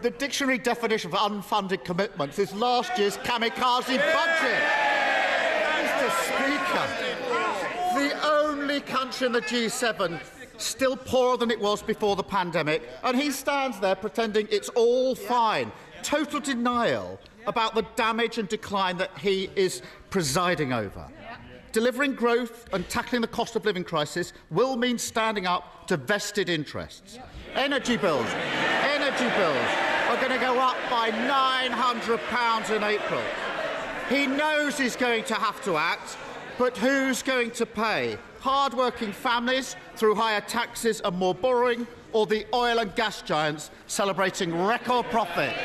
The dictionary definition of unfunded commitments is last year's kamikaze budget. Mr. Speaker, the only country in the G7 still poorer than it was before the pandemic, and he stands there pretending it's all fine. Total denial about the damage and decline that he is presiding over. Delivering growth and tackling the cost of living crisis will mean standing up to vested interests. Energy bills are going to go up by £900 in April. He knows he's going to have to act, but who's going to pay? Hard-working families through higher taxes and more borrowing, or the oil and gas giants celebrating record profits?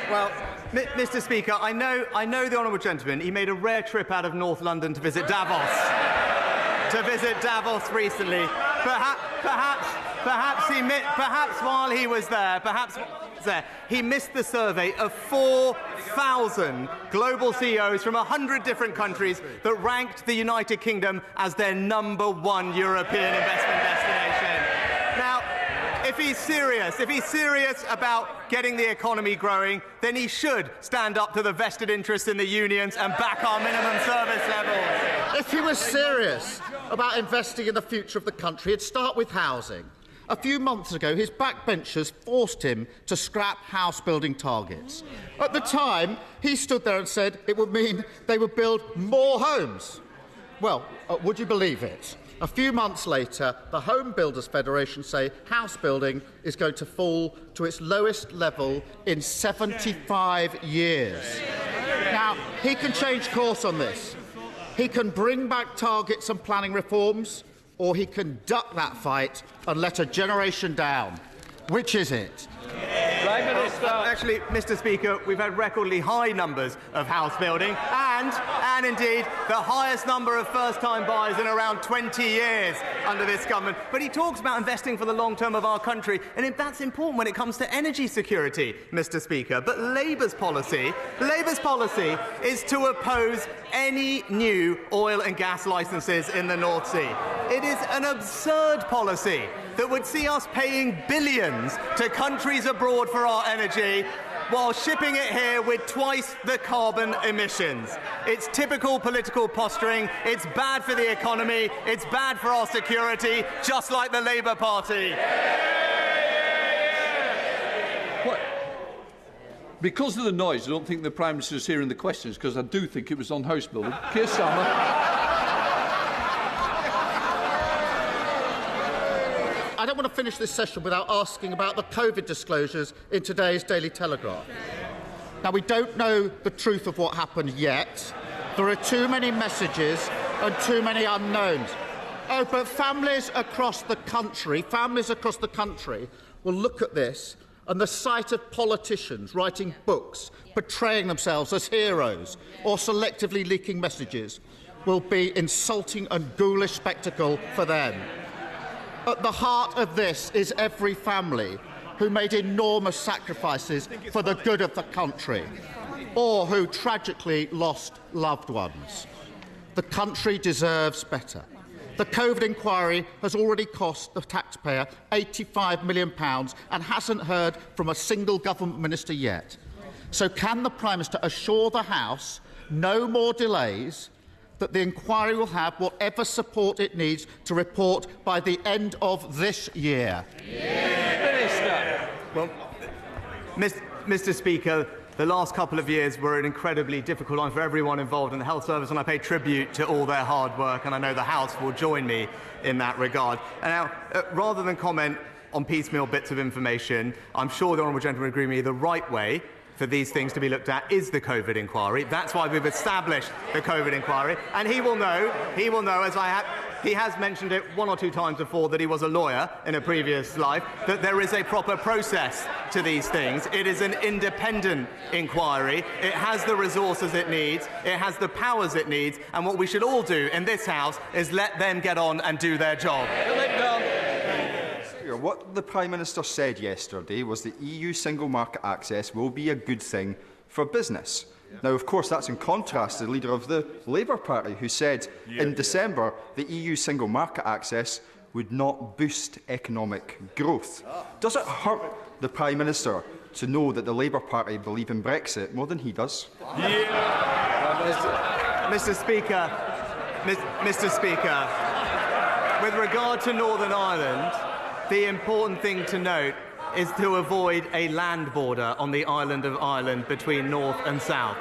Well, Mr. Speaker, I know the honourable gentleman. He made a rare trip out of North London to visit Davos. Recently. Perhaps while he was there, he missed the survey of 4,000 global CEOs from 100 different countries that ranked the United Kingdom as their #1 European investment destination. Now, if he's serious about getting the economy growing, then he should stand up to the vested interests in the unions and back our minimum service levels. If he was serious about investing in the future of the country, he'd start with housing. A few months ago, his backbenchers forced him to scrap house-building targets. At the time, he stood there and said it would mean they would build more homes. Well, would you believe it? A few months later, the Home Builders Federation say house building is going to fall to its lowest level in 75 years. Now, he can change course on this. He can bring back targets and planning reforms, or he can duck that fight and let a generation down. Which is it? Prime Minister. Actually, Mr. Speaker, we've had recordly high numbers of house building and indeed the highest number of first-time buyers in around 20 years under this government. But he talks about investing for the long term of our country, and that's important when it comes to energy security, Mr. Speaker. But Labour's policy is to oppose any new oil and gas licences in the North Sea. It is an absurd policy that would see us paying billions to countries abroad for our energy while shipping it here with twice the carbon emissions. It's typical political posturing. It's bad for the economy. It's bad for our security, just like the Labour Party. What? Because of the noise, I don't think the Prime Minister is hearing the questions, because I do think it was on house building. Keir Starmer. I don't want to finish this session without asking about the COVID disclosures in today's Daily Telegraph. Now, we don't know the truth of what happened yet. There are too many messages and too many unknowns. Oh, but families across the country will look at this, and the sight of politicians writing books, portraying themselves as heroes or selectively leaking messages will be insulting and ghoulish spectacle for them. At the heart of this is every family who made enormous sacrifices for the good of the country, or who tragically lost loved ones. The country deserves better. The COVID inquiry has already cost the taxpayer £85 million and hasn't heard from a single government minister yet. So can the Prime Minister assure the House no more delays, that the inquiry will have whatever support it needs to report by the end of this year? Minister. Well, Mr. Speaker, the last couple of years were an incredibly difficult time for everyone involved in the health service, and I pay tribute to all their hard work, and I know the House will join me in that regard. And now, rather than comment on piecemeal bits of information, I'm sure the honourable gentleman would agree with me the right way for these things to be looked at is the COVID inquiry. That's why we've established the COVID inquiry. And he will know, as he has mentioned it one or two times before, that he was a lawyer in a previous life, that there is a proper process to these things. It is an independent inquiry. It has the resources it needs. It has the powers it needs. And what we should all do in this House is let them get on and do their job. What the Prime Minister said yesterday was that EU single market access will be a good thing for business. Now, of course, that's in contrast to the leader of the Labour Party, who said in December that EU single market access would not boost economic growth. Does it hurt the Prime Minister to know that the Labour Party believe in Brexit more than he does? Mr. Speaker, with regard to Northern Ireland, the important thing to note is to avoid a land border on the island of Ireland between North and South.